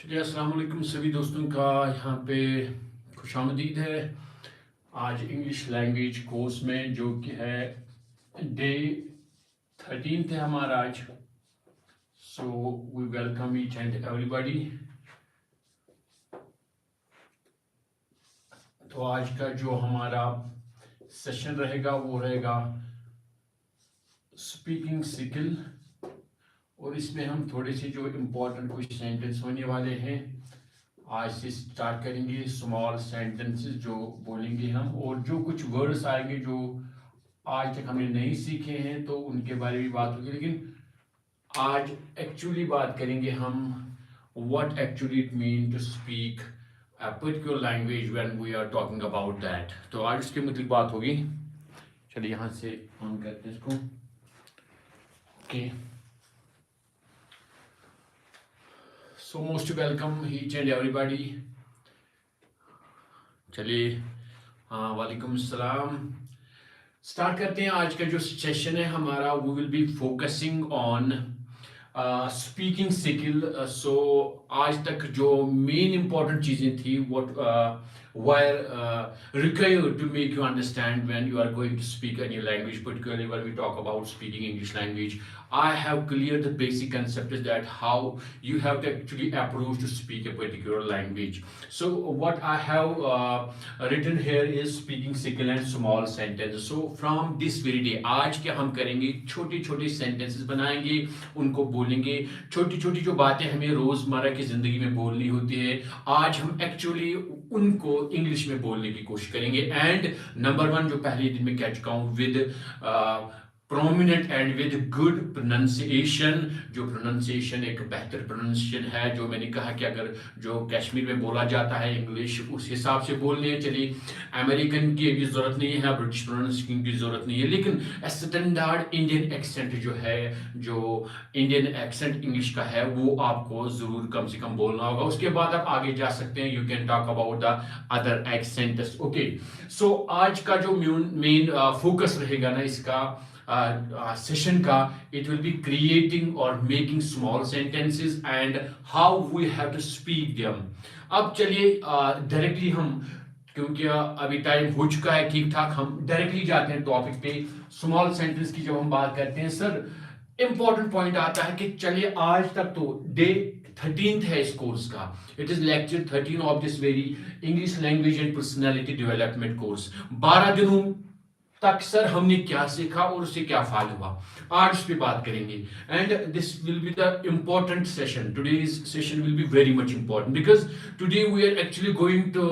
चलिए अस्सलाम वालेकुम सभी दोस्तों का यहाँ पे खुशामदीद है। आज इंग्लिश लैंग्वेज कोर्स में जो कि है डे 13 है हमारा आज। So we welcome each and everybody. तो आज का जो हमारा सेशन रहेगा वो रहेगा स्पीकिंग स्किल, और इसमें हम थोड़े से जो इम्पोर्टेंट कुछ सेंटेंस होने वाले हैं आज से स्टार्ट करेंगे। स्मॉल सेंटेंसेस जो बोलेंगे हम, और जो कुछ वर्ड्स आएंगे जो आज तक हमने नहीं सीखे हैं तो उनके बारे में बात होगी। लेकिन आज एक्चुअली बात करेंगे हम what actually it mean to speak a particular language when we are talking about that. तो आज उसके मतलब बात होगी। चलिए यहाँ से ऑन करते हैं इसको। Okay, so most welcome each and everybody. चलिए, हाँ, वालेकुम सलाम। स्टार्ट करते हैं। आज का जो सेशन है हमारा वो will be focusing on speaking skill. So आज तक जो मेन इंपॉर्टेंट चीज़ें थी what were required to make you understand when you are going to speak a new language, particularly when we talk about speaking English language. I have cleared the basic concept is that how you have to actually approach to speak a particular language. So what I have written here is speaking skill and small sentences. So from this very day, आज के हम करेंगे छोटे छोटे sentences बनाएंगे, उनको बोलेंगे। छोटी छोटी जो बातें हमें रोजमर्रा की जिंदगी में बोलनी होती है, आज हम एक्चुअली उनको इंग्लिश में बोलने की कोशिश करेंगे। एंड नंबर 1 जो पहले दिन में कह चुका हूं, with prominent and with good pronunciation. जो प्रोनाउंसिएशन एक बेहतर प्रोनाउंसिएशन है, जो मैंने कहा कि अगर जो कश्मीर में बोला जाता है इंग्लिश उस हिसाब से बोलने हैं। चलिए, अमेरिकन की भी जरूरत नहीं है, ब्रिटिश प्रोनाउंसिएशन की जरूरत नहीं है, लेकिन स्टैंडर्ड इंडियन एक्सेंट जो है, जो इंडियन एक्सेंट इंग्लिश का है, वो आपको जरूर कम से कम बोलना होगा। उसके बाद आप आगे जा सकते हैं, you can talk about the other accents. Okay, so आज का जो मेन फोकस रहेगा ना इसका सेशन का, it will be creating or making small sentences and how we have to speak them. अब चलिए डायरेक्टली हम, क्योंकि अभी टाइम हो चुका है ठीक ठाक, हम डायरेक्टली जाते हैं टॉपिक पे। स्मॉल सेंटेंस की जब हम बात करते हैं सर, इंपॉर्टेंट पॉइंट आता है कि चलिए आज तक तो डे 13 है इस कोर्स का। It is lecture 13 of this very English language and personality development course. 12 दिनों तक सर हमने क्या सीखा और उससे क्या फायदा हुआ, आज उस पर बात करेंगे। And this will be the important session. Today's session will be very much important because today we are actually going to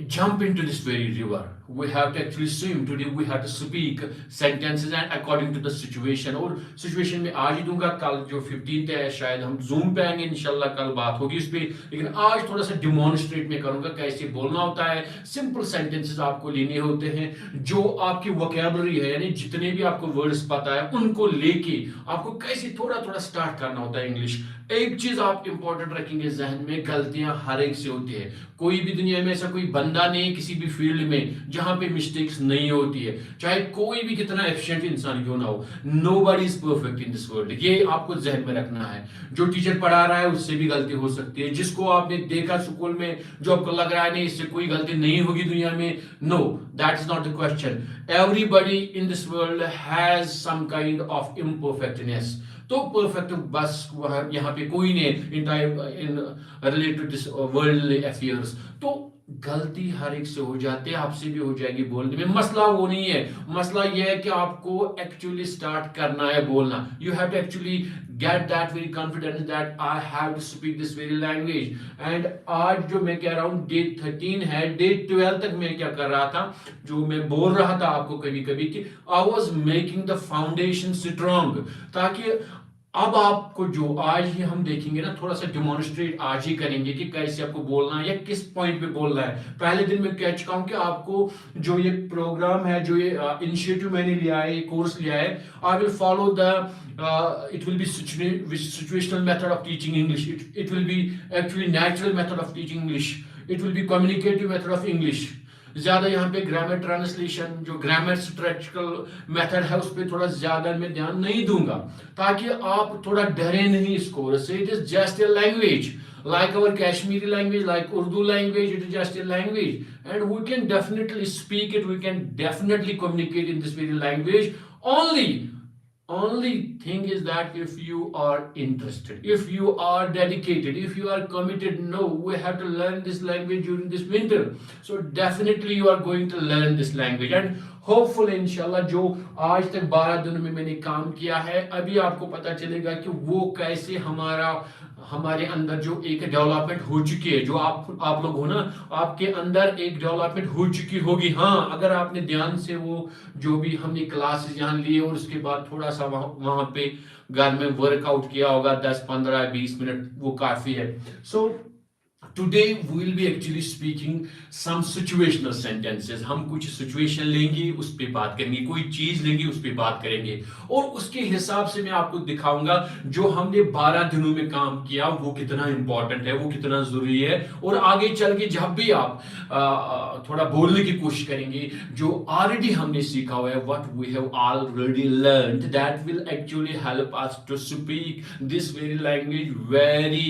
jump into this very river. We have to actually swim today. We have to speak sentences and according to the situation. और situation में आज ही दूंगा, कल जो 15th है शायद हम zoom पे आएंगे, इंशाल्लाह कल बात होगी इस पे। लेकिन आज थोड़ा सा डिमॉन्स्ट्रेट में करूंगा कैसे बोलना होता है। सिंपल सेंटेंसेस आपको लेने होते हैं, जो आपकी वोकैबुलरी है, यानी जितने भी आपको वर्ड्स पता है उनको लेके आपको कैसे थोड़ा थोड़ा स्टार्ट करना होता है इंग्लिश। एक चीज आप इंपॉर्टेंट रखेंगे जहन में, गलतियां हर एक से होती है। कोई भी दुनिया में ऐसा कोई बंदा नहीं किसी भी फील्ड में जहां पे मिस्टेक्स नहीं होती है, चाहे कोई भी कितना एफिशिएंट इंसान क्यों ना हो। Nobody is perfect in this world, ये आपको जहन में रखना है। जो टीचर पढ़ा रहा है उससे भी गलती हो सकती है, जिसको आपने देखा स्कूल में जो आपको लग रहा है नहीं इससे कोई गलती नहीं होगी दुनिया में, no, that is not the question. Everybody in this world has some kind of imperfectness. तो परफेक्ट बस यहाँ पे कोई नहीं in related to this worldly affairs. तो गलती हर एक से हो जाती है, आपसे भी हो जाएगी बोलने में। मसला वो नहीं है, मसला ये है कि आपको एक्चुअली स्टार्ट करना है बोलना। You have to actually get that very confidence that I have to speak this very language. And आज जो मैं कह रहा हूँ डे 13 है, डे 12 तक मैं क्या कर रहा था, जो मैं बोल रहा था आपको कभी कभी कि I was making the foundation strong, ताकि अब आपको जो आज ही हम देखेंगे ना, थोड़ा सा डिमॉन्स्ट्रेट आज ही करेंगे कि कैसे आपको बोलना है या किस पॉइंट पे बोलना है। पहले दिन में कह चुका हूं कि आपको जो ये प्रोग्राम है, जो ये इनिशिएटिव मैंने लिया है, ये कोर्स लिया है, I will follow the it will be situational method of teaching English, it will be actually natural method of teaching English, it will be communicative method of English. ज्यादा यहाँ पे ग्रामर ट्रांसलेशन, जो grammar structural method है उस पर थोड़ा ज्यादा मैं ध्यान नहीं दूंगा, ताकि आप थोड़ा डरे नहीं इस कोर्स से। It is just a language, like our Kashmiri language, like Urdu language, it is just a language, and we can definitely speak it, we can definitely communicate in this very language. Only thing is that if you are interested, if you are dedicated, if you are committed, no, we have to learn this language during this winter. So definitely you are going to learn this language, and hopeful इंशाल्लाह जो आज तक 12 दिनों में मैंने काम किया है, अभी आपको पता चलेगा कि वो कैसे हमारे अंदर जो एक डेवलपमेंट हो चुकी है, जो आप लोग हो ना, आपके अंदर एक डेवलपमेंट हो चुकी होगी। हाँ, अगर आपने ध्यान से वो जो भी हमने क्लासेस यहाँ लिए और उसके बाद थोड़ा सा वहां पे घर में वर्कआउट किया होगा 10 15 20 मिनट, वो काफी है। सो Today we will be actually speaking some situational sentences. हम कुछ सिचुएशन लेंगे, उस पे बात करेंगे, कोई चीज लेंगे, उस पे बात करेंगे, और उसके हिसाब से मैं आपको दिखाऊंगा जो हमने 12 दिनों में काम किया वो कितना इंपॉर्टेंट है, वो कितना जरूरी है। और आगे चल के जब भी आप थोड़ा बोलने की कोशिश करेंगे, जो ऑलरेडी हमने सीखा हुआ है, what we have already learned, that will actually help us to speak this very language very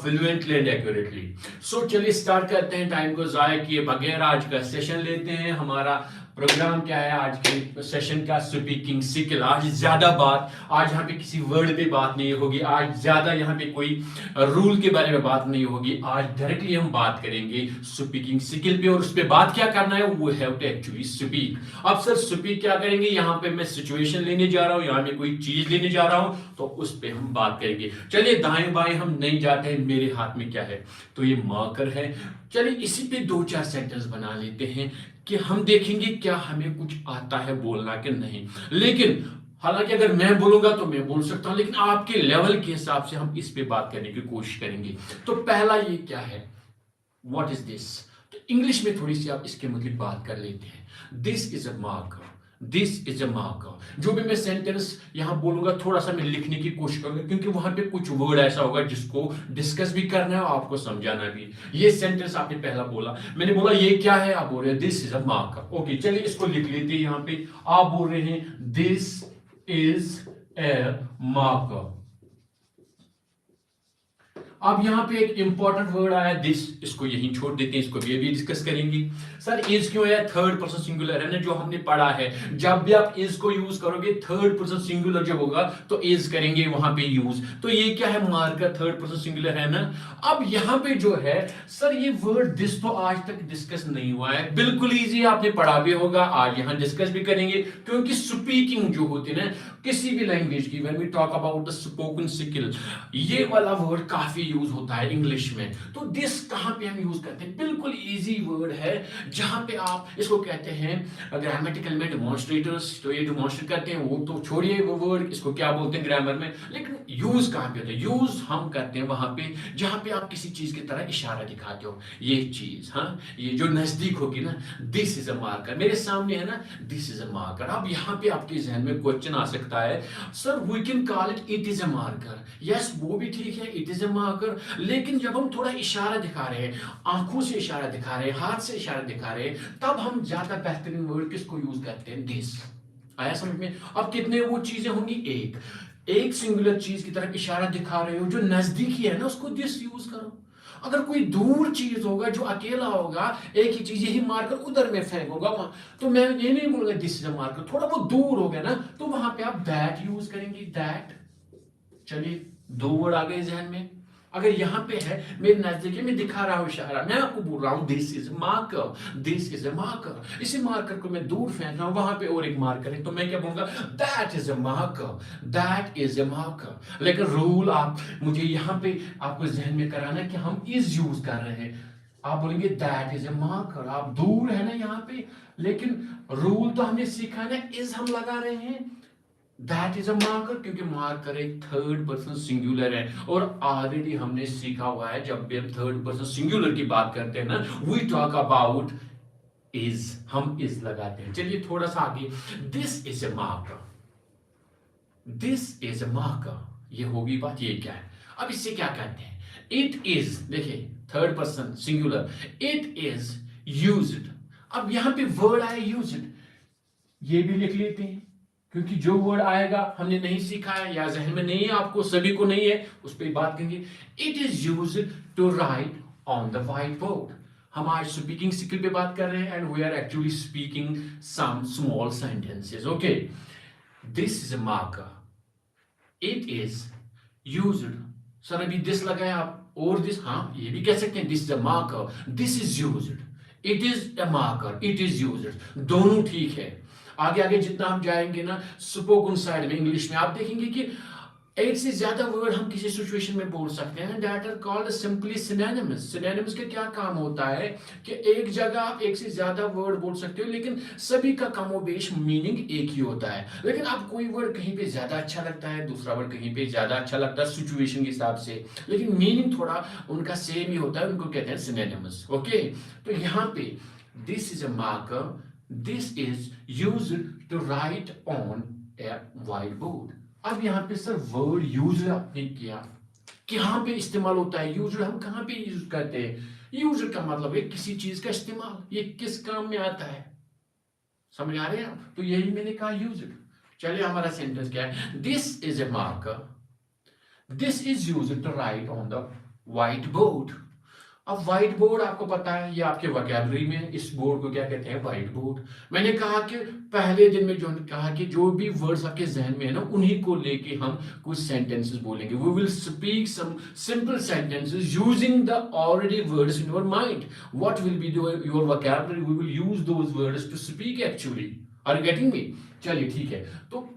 fluently and accurately. सो चलिए स्टार्ट करते हैं, टाइम को जाया किए बगैर आज का सेशन लेते हैं। हमारा प्रोग्राम क्या है आज के सेशन का? Speaking skill. आज ज्यादा बात, आज यहाँ पे किसी वर्ड पे बात नहीं होगी, आज ज्यादा यहाँ पे कोई रूल के बारे में बात नहीं होगी, आज डायरेक्टली हम बात करेंगे स्पीकिंग स्किल पे। और उस पे बात क्या करना है, वो हैव टू एक्चुअली स्पीक। अब सर स्पीक क्या करेंगे? यहाँ पे मैं सिचुएशन लेने जा रहा हूँ, यहाँ पे कोई चीज लेने जा रहा हूँ, तो उस पे हम बात करेंगे। चलिए दाएं बाएं हम नहीं जाते हैं, मेरे हाथ में क्या है, तो ये मार्कर है। चलिए इसी पे 2-4 सेंटेंस बना लेते हैं कि हम देखेंगे क्या हमें कुछ आता है बोलना कि नहीं। लेकिन हालांकि अगर मैं बोलूंगा तो मैं बोल सकता हूं, लेकिन आपके लेवल के हिसाब से हम इस पे बात करने की कोशिश करेंगे। तो पहला ये क्या है, व्हाट इज दिस? तो इंग्लिश में थोड़ी सी आप इसके मतलब बात कर लेते हैं। This is a marker, this is a marker. जो भी मैं सेंटेंस यहां बोलूंगा थोड़ा सा मैं लिखने की कोशिश करूंगा, क्योंकि वहां पे कुछ वर्ड ऐसा होगा जिसको डिस्कस भी करना है और आपको समझाना भी। ये सेंटेंस आपने पहला बोला, मैंने बोला ये क्या है, आप बोल रहे हैं this is a marker. Okay, चलिए इसको लिख लेते हैं। यहां पे आप बोल रहे हैं दिस इज ए मार्कर। अब यहाँ पे एक इंपॉर्टेंट वर्ड आया दिस, इसको यहीं छोड़ देते हैं, इसको भी अभी डिस्कस करेंगे। सर इज क्यों आया? थर्ड पर्सन सिंगुलर है ना, जो हमने पढ़ा है, जब भी आप इज को यूज करोगे, थर्ड पर्सन सिंगुलर जब होगा तो इज करेंगे वहां पे यूज। तो ये क्या है? मार्कर, थर्ड पर्सन सिंगुलर है ना। अब यहाँ पे जो है सर ये वर्ड दिस तो आज तक डिस्कस नहीं हुआ है, बिल्कुल इजी, आपने पढ़ा भी होगा, आज यहाँ डिस्कस भी करेंगे। क्योंकि स्पीकिंग जो होती है ना किसी भी लैंग्वेज की, when we talk about the spoken skill, ये वाला वर्ड काफी यूज होता है इंग्लिश में। तो दिस कहां पे हम यूज करते हैं? बिल्कुल इजी वर्ड है, जहां पे आप इसको कहते हैं ग्रामेटिकल में डिमॉन्स्ट्रेटर्स, तो ये डिमॉन्स्ट्रेट करते हैं, वो तो छोड़िए वो वर्ड, इसको क्या बोलते हैं ग्रामर में। लेकिन यूज कहां पे होता है? यूज हम करते हैं वहां पे जहां पे आप किसी चीज की तरह इशारा दिखाते हो, ये चीज, हाँ ये जो नजदीक होगी ना, दिस इज अ मार्कर, मेरे सामने है ना, दिस इज अ मार्कर। अब यहाँ पे आपके जहन में क्वेश्चन आ सकता है, sir we can call it it is a marker. Yes, वो भी ठीक है, इट इज अ मार्कर, लेकिन जब हम थोड़ा इशारा दिखा रहे हैं, आंखों से इशारा दिखा रहे हैं, हाथ से इशारा दिखा रहे हैं, तब हम ज्यादा बेहतरीन वर्ड किसको यूज करते हैं? दिस। आया समझ में? अब कितने वो चीजें होंगी? एक सिंगुलर चीज की तरफ इशारा दिखा रहे हो, जो नजदीकी है ना, उसको दिस यूज करो। अगर कोई दूर चीज होगा, जो अकेला होगा, एक ही चीज यही मार्कर उधर में फेंकूंगा, तो मैं ये नहीं बोलूंगा दिस इज अ मार्कर, थोड़ा वो दूर हो गया ना, तो वहां पे आप दैट यूज करेंगे, दैट। चलिए 2 वर्ड आ गए जहन में। अगर यहां पे है, मेरे नजदीक में दिखा रहा हूं इशारा, मैं आपको बोल रहा हूं this is marker, this is a marker. इसी मार्कर को मैं दूर फेंक रहा हूं, वहां पे और एक मार्कर है, तो मैं क्या बोलूंगा? That is a marker, that is a marker. लेकिन रूल आप मुझे यहां पे आपको जहन में कराना कि हम इज यूज कर रहे हैं, आप बोलेंगे दैट इज अ मार्कर, आप दूर है ना यहाँ पे, लेकिन रूल तो हमने सीखा है ना, इज हम लगा रहे हैं, दैट इज अ मार्कर, क्योंकि मार्कर एक थर्ड पर्सन सिंगुलर है। और ऑलरेडी हमने सीखा हुआ है, जब भी हम थर्ड पर्सन सिंगुलर की बात करते हैं ना, वी टॉक अबाउट इज, हम इज लगाते हैं। चलिए थोड़ा सा आगे, this is a marker, this is a marker, ये होगी बात। ये क्या है? अब इससे क्या कहते हैं? इट इज, देखिए third person singular, it is used. अब यहां पे वर्ड आया यूज्ड, ये भी लिख लेते हैं, क्योंकि जो वर्ड आएगा हमने नहीं सीखा है या जहन में नहीं है, आपको सभी को नहीं है, उस पर बात करेंगे. It is use to write on the white board. हम आज स्पीकिंग स्किल पे बात कर रहे हैं and we are actually speaking some small sentences. Okay, this is a marker. It is used. Sir अभी दिस लगाया आप, और दिस, हाँ ये भी कह सकते हैं, this is a marker, this is used, it is a marker, it is used, दोनों ठीक है. आगे आगे जितना हम जाएंगे ना स्पोकन साइड में इंग्लिश में, आप देखेंगे कि एक से ज्यादा वर्ड हम किसी सिचुएशन में बोल सकते हैं, that are called simply synonyms. Synonyms का क्या काम होता है कि एक जगह आप एक से ज्यादा वर्ड बोल सकते हो, लेकिन सभी का कमोबेश मीनिंग एक ही होता है. लेकिन अब कोई वर्ड कहीं पे ज्यादा अच्छा लगता है, दूसरा वर्ड कहीं पे ज्यादा अच्छा लगता है सिचुएशन के हिसाब से, लेकिन मीनिंग थोड़ा उनका सेम ही होता है, उनको कहते हैं सिनोनिम्स. ओके, तो यहाँ पे this is a marker, this is used to write on a white board. अब यहाँ पे सर वर्ड यूज आपने किया, कहाँ पे इस्तेमाल होता है यूज, हम कहाँ पे यूज करते हैं. यूज का मतलब है किसी चीज का इस्तेमाल, ये किस काम में आता है, समझ आ रहे हैं आप. तो यही मैंने कहा यूज. चलिए हमारा सेंटेंस क्या है, this is a marker, this is use to write on the white board. अब व्हाइट बोर्ड आपको पता है, ये आपके वोकैबुलरी में इस बोर्ड को क्या कहते हैं, व्हाइट बोर्ड. मैंने कहा कि पहले दिन में जो कहा कि जो भी वर्ड्स आपके जहन में है ना, उन्हीं को लेके हम कुछ सेंटेंसेस बोलेंगे. We will speak some simple sentences using the already words in your mind. What will be your vocabulary, we will use those words to speak actually. Are you getting me. चलिए ठीक है, तो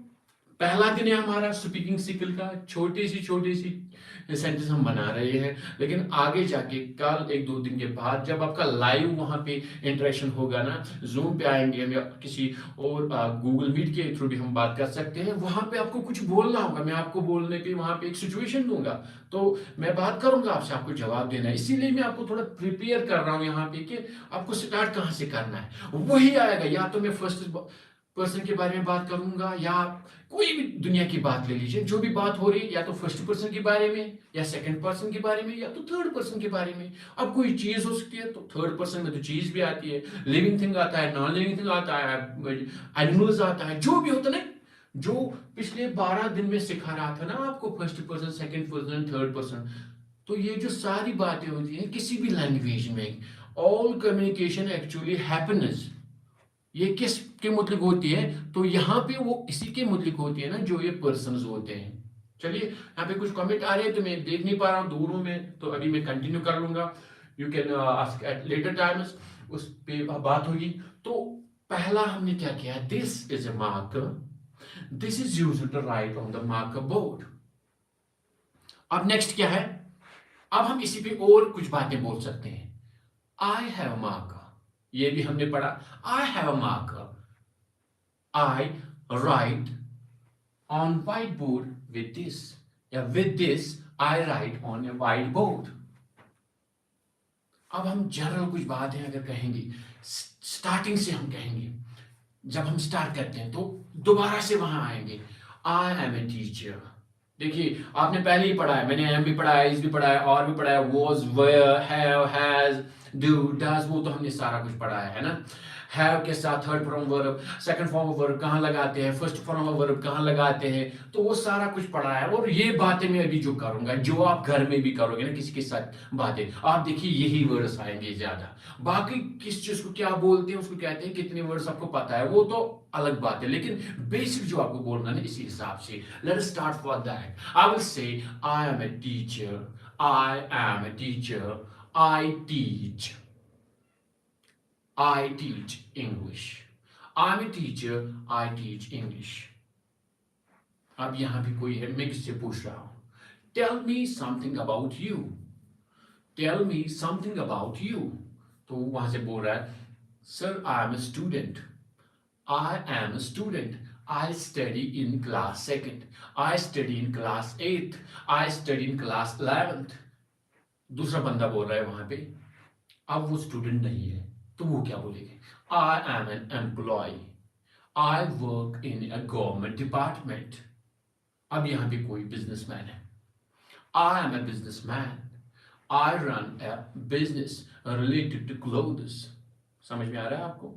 पहला दिन है हमारा speaking skill का, छोटी सी सेंटेंस हम बना रहे हैं. लेकिन आगे जाके कल एक दो दिन के बाद जब आपका लाइव वहां पे इंटरेक्शन होगा ना, जूम पे आएंगे हम या किसी और गूगल मीट के थ्रू भी हम बात कर सकते हैं, वहां पे आपको कुछ बोलना होगा, मैं आपको बोलने पे वहां पे एक सिचुएशन दूंगा, तो मैं बात करूंगा आपसे, आपको जवाब देना है. इसीलिए मैं आपको थोड़ा प्रिपेयर कर रहा हूँ यहाँ पे कि आपको स्टार्ट कहाँ से करना है. वही आएगा, या तो मैं फर्स्ट पर्सन के बारे में बात करूंगा, या कोई भी दुनिया की बात ले लीजिए, जो भी बात हो रही है, या तो फर्स्ट पर्सन के बारे में, या सेकंड पर्सन के बारे में, या तो थर्ड पर्सन के बारे में. अब कोई चीज हो सकती है तो थर्ड पर्सन में तो चीज भी आती है, लिविंग थिंग आता है, नॉन लिविंग थिंग आता है, एनिमल्स आता है, जो भी होता है ना, जो पिछले 12 दिन में सिखा रहा था ना आपको, first person, second person, third person. तो ये जो सारी बातें होती हैं किसी भी लैंग्वेज में, ऑल कम्युनिकेशन एक्चुअली हैप्पीनेस, ये किस के मुतलिक होती है, तो यहाँ पे वो इसी के मुतलिक होती है ना, जो ये पर्सन्स होते हैं. चलिए यहाँ पे कुछ कमेंट आ रहे हैं तो मैं देख नहीं पा रहा हूँ, दूर हूँ मैं, तो अभी मैं कंटिन्यू कर लूंगा. You can ask at later times, उस पे बात होगी. तो पहला हमने क्या किया, this is a marker, this is used to write on the marker board. अब नेक्स्ट क्या है, अब हम इसी पे और कुछ बातें बोल सकते हैं. आई हैव अ मार्कर, ये भी हमने पढ़ा. I have a marker, I write on whiteboard with this. या with this I write on a whiteboard. अब हम जनरल कुछ बातें अगर कहेंगे, स्टार्टिंग से हम कहेंगे, जब हम स्टार्ट करते हैं तो दोबारा से वहां आएंगे. I am a teacher. देखिए आपने पहले ही पढ़ा है, मैंने एम भी पढ़ा है, इस भी पढ़ा है, और भी पढ़ा है, was, were, have, has, do, does, वो तो हमने सारा कुछ पढ़ा है ना. हैव के साथ third form verb, second form verb कहाँ लगाते हैं, फर्स्ट फॉर्म वर्ब कहाँ लगाते हैं, तो वो सारा कुछ पढ़ा है. और ये बातें मैं अभी जो करूंगा, जो आप घर में भी करोगे ना किसी के साथ बातें, आप देखिए यही वर्ड्स आएंगे ज्यादा. बाकी किस चीज को क्या बोलते हैं उसको कहते हैं, कितने वर्ड्स आपको पता है वो तो अलग बात है, लेकिन बेसिक जो आपको बोलना है इसी हिसाब से. Let us start for that. I will say I am a teacher, I am a teacher, I teach, I teach English. I'm a teacher, I teach English. अब यहां भी कोई है, मैं किससे पूछ रहा हूं. Tell me something about you. Tell me something about you. तो वहां से बोल रहा है, Sir, I am a student. I am a student. I study in class 2nd. I study in class 8th. I study in class 11th. दूसरा बंदा बोल रहा है वहां पे, अब वो स्टूडेंट नहीं है, तो वो क्या बोलेंगे, I am an employ, I work in a government department. अब यहां पे कोई बिजनेसमैन है, I am a businessman, I run a business related to clothes. समझ में आ रहा है आपको.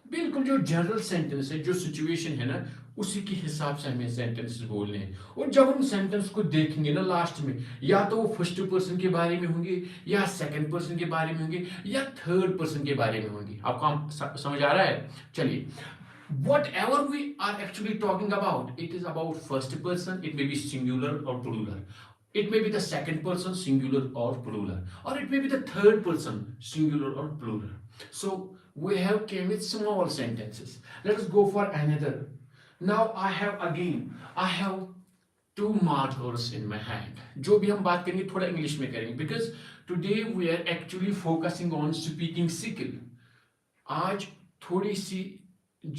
बिल्कुल जो जनरल सेंटेंस है, जो सिचुएशन है ना, उसी के हिसाब से हमें सेंटेंसेस बोलने हैं। और जब हम सेंटेंस को देखेंगे ना लास्ट में, या तो वो फर्स्ट पर्सन के बारे में होंगे, या सेकंड पर्सन के बारे में होंगे, या थर्ड पर्सन के बारे में होंगे। आपको समझ आ रहा है? चलिए, whatever we are actually talking about, it is about first person, it may be singular or plural, it may be the second person singular or plural, or it may be the third person singular or plural. So we have came with small sentences. Let us go for another. Now I have two markers in my hand. जो भी हम बात करेंगे थोड़ा English में करेंगे, because today we are actually focusing on speaking skill. आज थोड़ी सी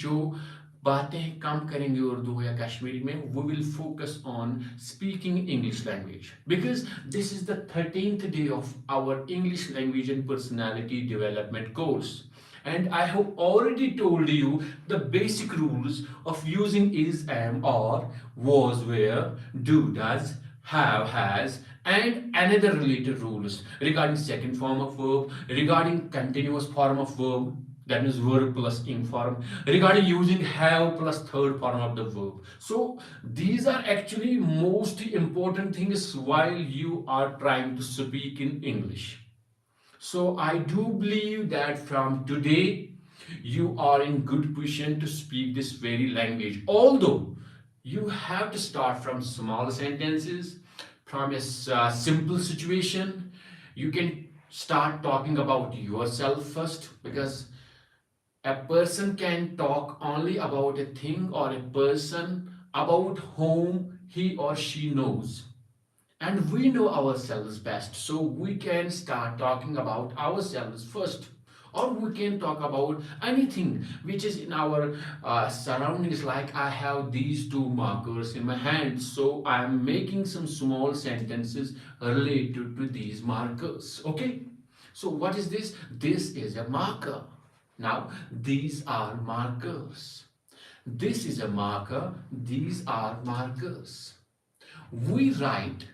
जो बातें कम करेंगे उर्दू या कश्मीरी में, we will focus on speaking English language, because this is the 13th day of our English language and personality development course, and I have already told you the basic rules of using is, am, or, was, were, do, does, have, has, and another related rules regarding second form of verb, regarding continuous form of verb, that means verb plus ing form, regarding using have plus third form of the verb. So these are actually most important things while you are trying to speak in English. So I do believe that from today you are in good position to speak this very language, although you have to start from small sentences, from a simple situation. You can start talking about yourself first, because a person can talk only about a thing or a person about whom he or she knows. And we know ourselves best, so we can start talking about ourselves first. Or we can talk about anything which is in our surroundings, like I have these two markers in my hand, so I am making some small sentences related to these markers. Okay, so what is this? This is a marker. Now, these are markers. This is a marker. These are markers. We write,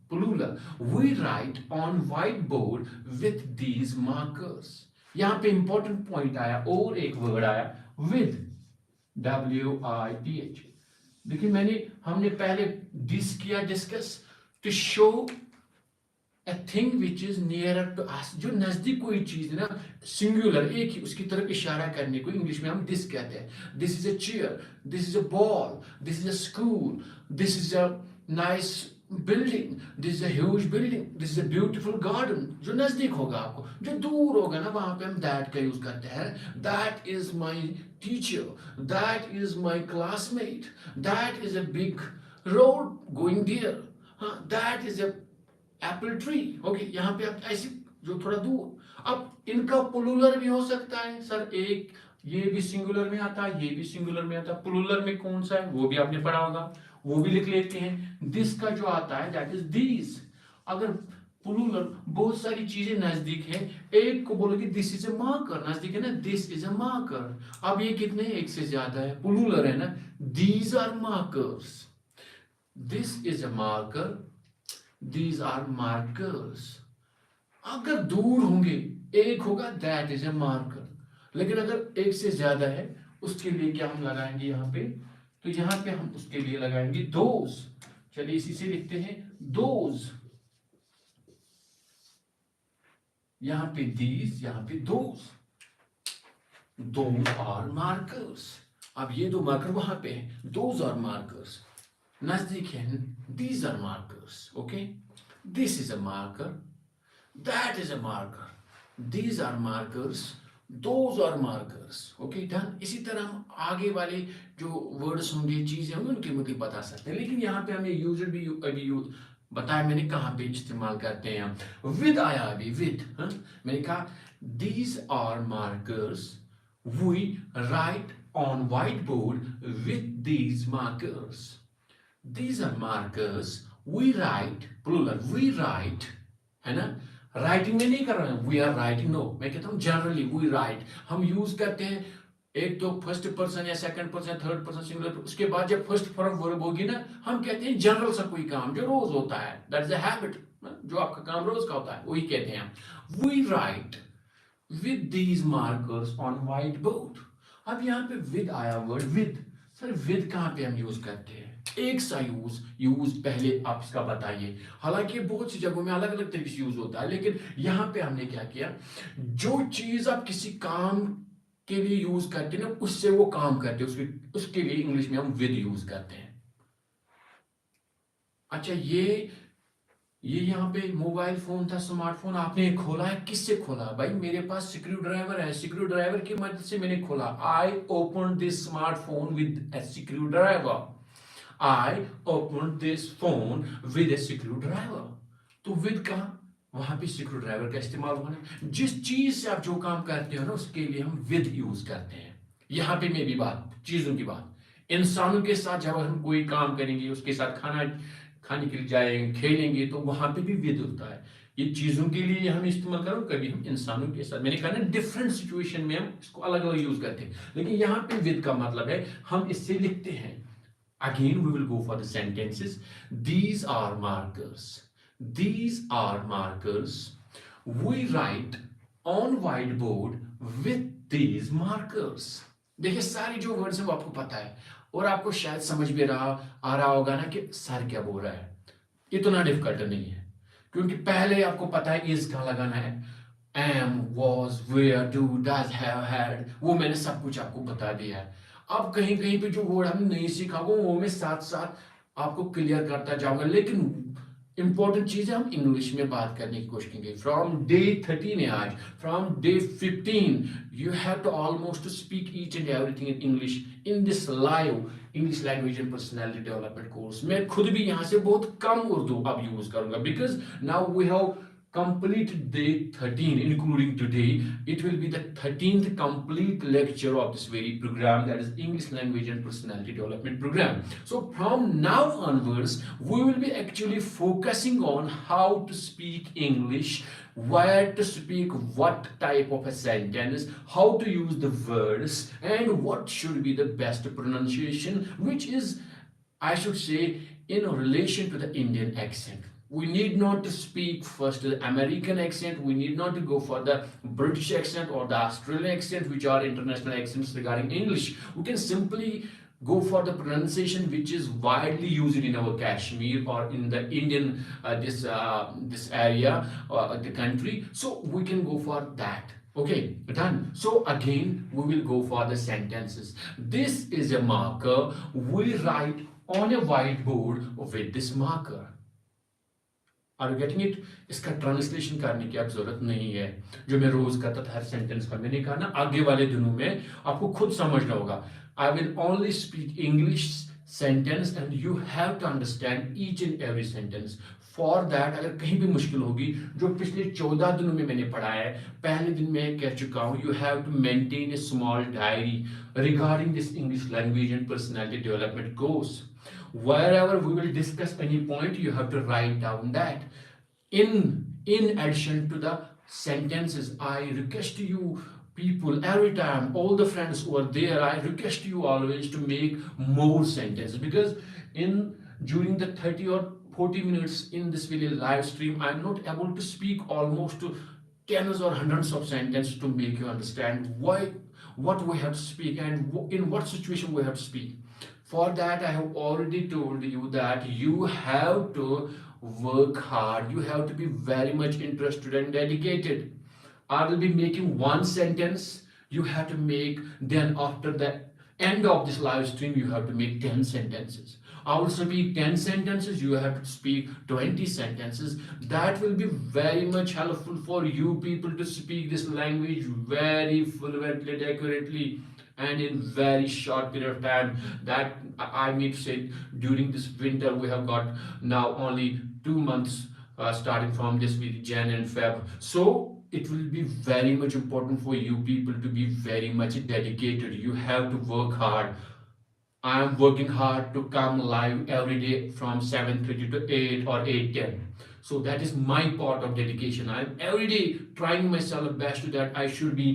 plural, we write on whiteboard with these markers. यहाँ पे important point आया, और एक word आया with, W-I-T-H. देखिए हमने पहले discuss to show a thing which is nearer to us, जो नजदीक कोई चीज है ना, सिंगुलर एक ही, उसकी तरफ इशारा करने को इंग्लिश में हम दिस कहते हैं. This is a chair, this is a ball, this is a school, this is a nice building, this is a huge building, this is a beautiful garden. जो नजदीक होगा आपको, जो दूर होगा ना, वहां पे हम दैट का यूज करते हैं. That is my teacher, that is my classmate, that is a big road going there, that is a apple tree. Okay, यहाँ पे आप ऐसे जो थोड़ा दूर. अब इनका प्लूरल भी हो सकता है. सर एक ये भी सिंगुलर में आता है, ये भी सिंगुलर में आता है. प्लूरल में कौन सा है वो भी आपने पढ़ा होगा, वो भी लिख लेते हैं. दिस का जो आता है दैट इज दिस. अगर प्लूरल बहुत सारी चीजें नजदीक है, एक को बोलोगे दिस इज अ मार्कर, नजदीक है ना, दिस इज अ मार्कर. अब ये कितने, एक से ज्यादा है, प्लूरल है ना. These are markers, this is a marker, these are markers. अगर दूर होंगे एक होगा दैट इज ए मार्कर, लेकिन अगर एक से ज्यादा है उसके लिए क्या हम लगाएंगे यहाँ पे, तो यहाँ पे हम उसके लिए लगाएंगे दोज. चलिए इसी से लिखते हैं दोज. यहाँ पे दीज, यहाँ पे दोज. Those are markers. अब ये दो मार्कर वहां पे है, दोज आर मार्कर्स. नजदीक है, these are markers. Okay, this is a marker, that is a marker, these are markers, those are markers. Okay, done. इसी तरह हम आगे वाले जो वर्ड्स होंगे, चीजें होंगी, उनके मुझे बता सकते हैं. लेकिन यहाँ पे हमें यूजर भी अभी यूज बताया मैंने कहाँ पे इस्तेमाल करते हैं. विद आया अभी, विद. मैंने कहा these are markers, we write on whiteboard with these markers. These are markers, we write, plural, we write, है ना. राइटिंग में नहीं कर रहे हैं, we are writing, no. मैं कहता हूँ generally we write. हम यूज करते हैं एक तो फर्स्ट पर्सन या second person, third person singular. उसके बाद जब फर्स्ट फॉर्म वर्ब होगी ना, हम कहते हैं जनरल सा कोई काम जो रोज होता है, दैट इज अ हैबिट, जो आपका काम रोज का होता है, वही कहते हैं हम. We write with these markers on whiteboard. अब यहाँ पे with आया वर्ड, with. सर विद कहाँ पे हम यूज करते हैं? एक सा यूज यूज पहले आप इसका बताइए। हालांकि बहुत सी जगहों में अलग अलग तरीके से यूज होता है, लेकिन यहां पे हमने क्या किया, जो चीज आप किसी काम के लिए यूज करते हैं ना, उससे वो काम करते हैं, उसके लिए इंग्लिश में हम विद यूज करते हैं। अच्छा, ये यहाँ पे मोबाइल फोन था, स्मार्टफोन आपने खोला है, किससे खोला? भाई मेरे पास स्क्रू ड्राइवर है, स्क्रू ड्राइवर की मदद से मैंने खोला। I open this smartphone with A screw driver. I open this phone with A screw driver. तो विद का वहां पे स्क्रू ड्राइवर का इस्तेमाल होना है। जिस चीज से आप जो काम करते हो ना, उसके लिए हम विद यूज करते हैं। यहां पे मेरी बात, चीजों की बात, इंसानों के साथ जब हम कोई काम करेंगे, उसके साथ खाना खाने के लिए जाएंगे, खेलेंगे, तो वहां पे भी विद होता है। ये चीजों के लिए हम इस्तेमाल करो, कभी हम इंसानों के साथ, मैंने कहा ना डिफरेंट सिचुएशन में हम इसको अलग अलग यूज करते हैं, लेकिन यहाँ पे विद का मतलब है हम इससे लिखते हैं। Again, we will go for the sentences. These are markers. These are markers. We write on whiteboard with these markers. देखिए सारी जो वर्ड्स हैं वो आपको पता है, और आपको शायद समझ भी आ रहा होगा ना कि सर क्या बोल रहा है। इतना डिफिकल्ट नहीं है, क्योंकि पहले आपको पता है इज कहाँ लगाना है, am, was, were, do, does, have, had, वो मैंने सब कुछ आपको बता दिया है। अब कहीं कहीं पे जो वर्ड हमने नहीं सीखा वो मैं साथ साथ आपको क्लियर करता जाऊंगा, लेकिन इंपॉर्टेंट चीज है हम इंग्लिश में बात करने की कोशिश करेंगे। फ्रॉम डे 13 है आज, from day 15 you have to almost to speak each and everything in English in this live English language and personality development course. मैं खुद भी यहाँ से बहुत कम उर्दू अब यूज करूंगा, because now we have completed day 13, including today. It will be the 13th complete lecture of this very program, that is English language and personality development program. So from now onwards we will be actually focusing on how to speak English, where to speak what type of a sentence, how to use the words, and what should be the best pronunciation, which is, I should say, in relation to the Indian accent. We need not to speak first the American accent, we need not to go for the British accent or the Australian accent, which are international accents regarding English. We can simply go for the pronunciation which is widely used in our Kashmir or in the Indian this area the country. So we can go for that. Okay, done. So again we will go for the sentences. This is a marker. We write on a whiteboard with this marker. Are you getting it? इसका translation करने की अब जरूरत नहीं है, जो मैं रोज करता था हर सेंटेंस का। मैंने कहा ना आगे वाले दिनों में आपको खुद समझना होगा। I will only speak English sentence and you have to understand each and every sentence. For that अगर कहीं भी मुश्किल होगी, जो पिछले 14 दिनों में मैंने पढ़ा है, पहले दिन में कह चुका हूं, you have to maintain a small diary regarding this English language and personality development course. Wherever we will discuss any point, you have to write down that. In addition to the sentences, I request you people every time, all the friends who are there, I request you always to make more sentences, because during the 30 or 40 minutes in this video live stream, I am not able to speak almost to tens or hundreds of sentences to make you understand what we have to speak and in what situation we have to speak. For that, I have already told you that you have to work hard. You have to be very much interested and dedicated. I will be making one sentence. You have to make, then after the end of this live stream, you have to make 10 sentences. I will speak 10 sentences. You have to speak 20 sentences. That will be very much helpful for you people to speak this language very fluently and accurately, and in very short period of time. That I mean to say, during this winter we have got now only 2 months starting from this week, Jan and Feb. So it will be very much important for you people to be very much dedicated. You have to work hard. I am working hard to come live every day from 7:30 to 8 or 8:10. So that is my part of dedication. I am every day trying myself best to that I should be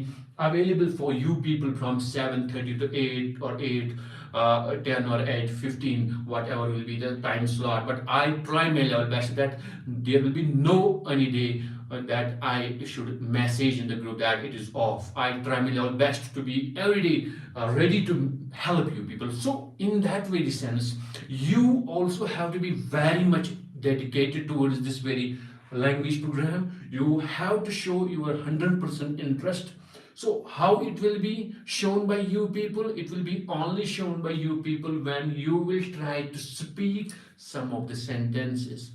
available for you people from 7:30 to 8 or 8 10 or 8, 15, whatever will be the time slot. But I try my level best that there will be no any day that I should message in the group that it is off. I try my level best to be every day ready to help you people. So in that very sense, you also have to be very much dedicated towards this very language program. You have to show your 100% interest. So how it will be shown by you people? It will be only shown by you people when you will try to speak some of the sentences.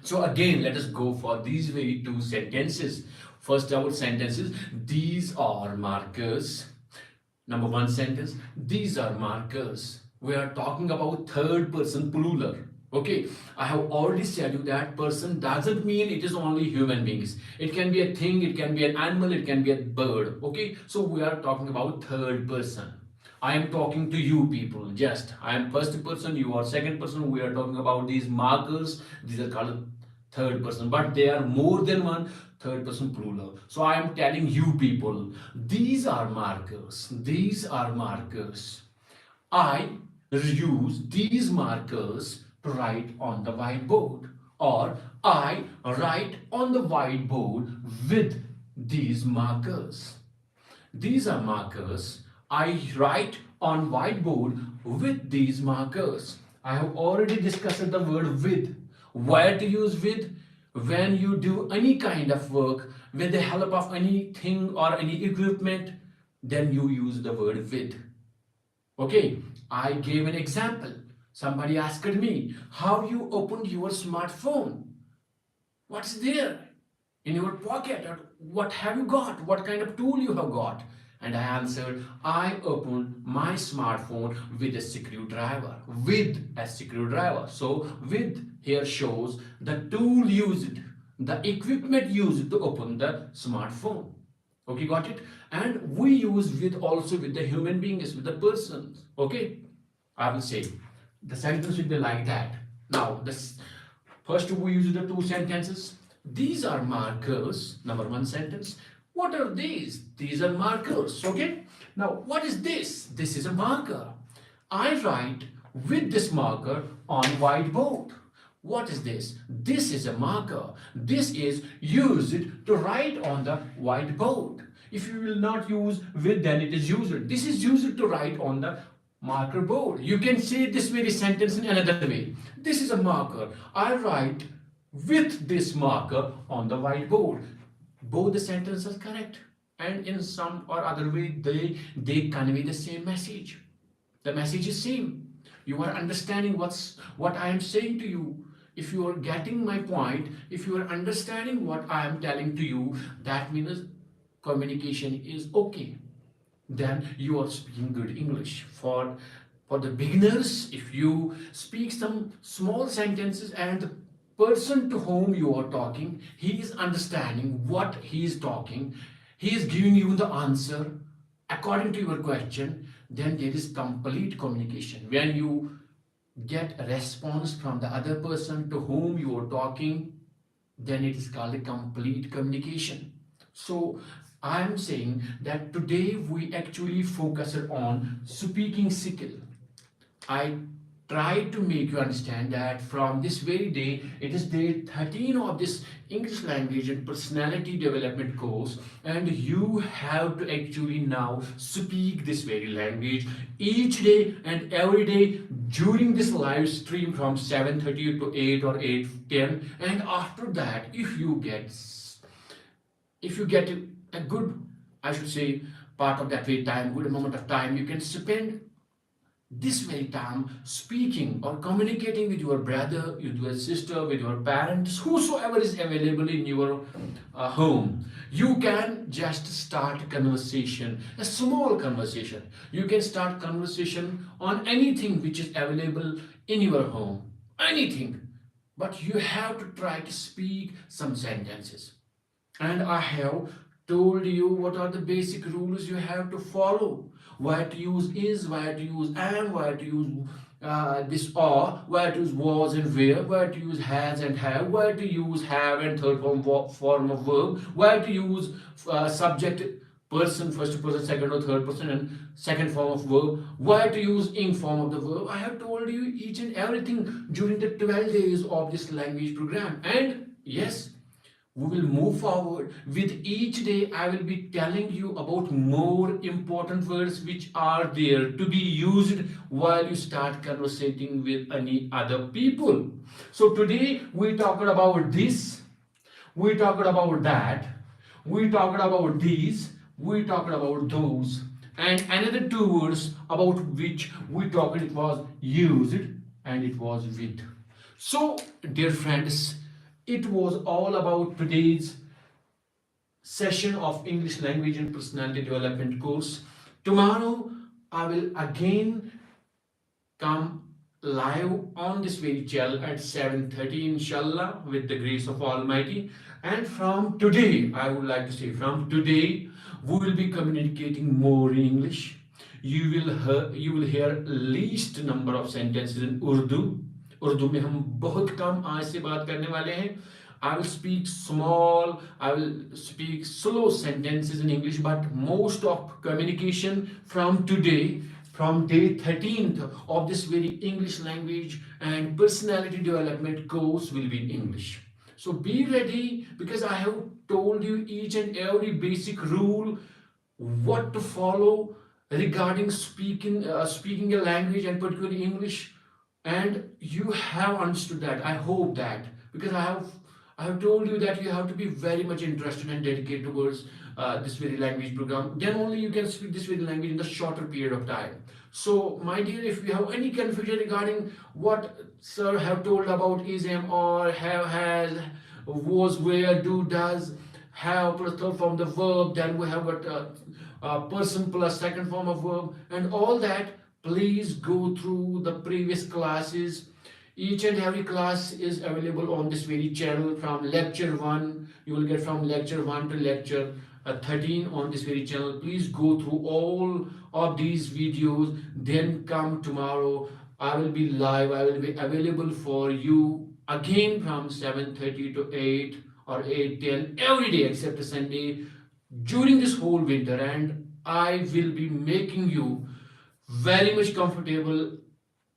So again, let us go for these very two sentences. First, our sentences. These are markers. Number one sentence. These are markers. We are talking about third person plural. Okay, I have already said you that person doesn't mean it is only human beings. It can be a thing, it can be an animal, it can be a bird. Okay, so we are talking about third person. I am talking to you people. Just I am first person, you are second person. We are talking about these markers. These are called third person, but they are more than one third person plural. So I am telling you people, these are markers. These are markers. I use these markers to write on the whiteboard, or I write on the whiteboard with these markers. These are markers. I write on whiteboard with these markers. I have already discussed the word with. Where to use with? When you do any kind of work with the help of anything or any equipment, then you use the word with. Okay, I gave an example. Somebody asked me, how you opened your smartphone? What's there in your pocket? Or what have you got? What kind of tool you have got? And I answered, I opened my smartphone with a screwdriver. With a screwdriver. So with here shows the tool used, the equipment used to open the smartphone. Okay, got it? And we use with also with the human beings, with the persons. Okay, I will say the sentence will be like that. Now, this first we use the two sentences. These are markers. Number one sentence. What are these? These are markers. Okay. Now, what is this? This is a marker. I write with this marker on whiteboard. What is this? This is a marker. This is used to write on the whiteboard. If you will not use with, then it is used. This is used to write on the marker board. You can say this very sentence in another way. This is a marker. I write with this marker on the whiteboard. Both the sentences are correct. And in some or other way, they convey the same message. The message is same. You are understanding what I am saying to you. If you are getting my point, if you are understanding what I am telling to you, that means communication is okay. Then you are speaking good English. For the beginners, if you speak some small sentences and the person to whom you are talking, he is understanding what he is talking, he is giving you the answer according to your question, then there is complete communication. When you get a response from the other person to whom you are talking, then it is called a complete communication. So I am saying that today we actually focus on speaking skill. I try to make you understand that from this very day, it is day 13 of this English language and personality development course, and you have to actually now speak this very language each day and every day during this live stream from 7:30 to 8 or 8:10. And after that, if you get a good, I should say, part of that very time, good amount of time, you can spend this very time speaking or communicating with your brother, with your sister, with your parents, whosoever is available in your home. You can just start a conversation, a small conversation. You can start conversation on anything which is available in your home, anything. But you have to try to speak some sentences. And I have told you what are the basic rules you have to follow. Where to use is, where to use am, where to use this or, where to use was and where to use has and have, where to use have and third form of verb, where to use subject person, first person, second or third person, and second form of verb. Why to use ing form of the verb? I have told you each and everything during the 12 days of this language program. And yes, we will move forward. With each day I will be telling you about more important words which are there to be used while you start conversating with any other people. So today we talked about this, we talked about that, we talked about these, we talked about those, and another two words about which we talked, it was used and it was with. So dear friends, it was all about today's session of English language and personality development course. Tomorrow I will again come live on this very channel at 7:30 inshallah with the grace of Almighty. And from today, I would like to say, from today we will be communicating more in English. You will hear least number of sentences in Urdu. Urdu में हम बहुत कम आज से बात करने वाले हैं. I will speak small, I will speak slow sentences in English, but most of communication from today, from day 13th of this very English language and personality development course will be in English. So be ready, because I have told you each and every basic rule, what to follow regarding speaking a language and particularly English, and you have understood that. I hope that, because I have told you that you have to be very much interested and dedicated towards this very language program. Then only you can speak this very language in the shorter period of time. So, my dear, if you have any confusion regarding what sir have told about is, am, or, have, has, was, where, do, does, have plus third form the verb, then we have got person plus second form of verb, and all that, please go through the previous classes. Each and every class is available on this very channel. From lecture 1, you will get from lecture 1 to lecture 13 on this very channel. Please go through all of these videos. Then come tomorrow, I will be live, I will be available for you again from 7:30 to 8 or 8:10 every day except Sunday during this whole winter, and I will be making you very much comfortable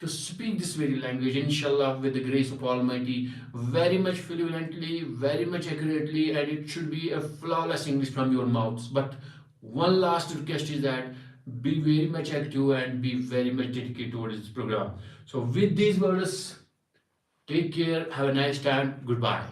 to speak this very language, inshallah, with the grace of Almighty, very much fluently, very much accurately, and it should be a flawless English from your mouths. But one last request is that be very much active and be very much dedicated towards this program. So with these words, take care, have a nice time, goodbye.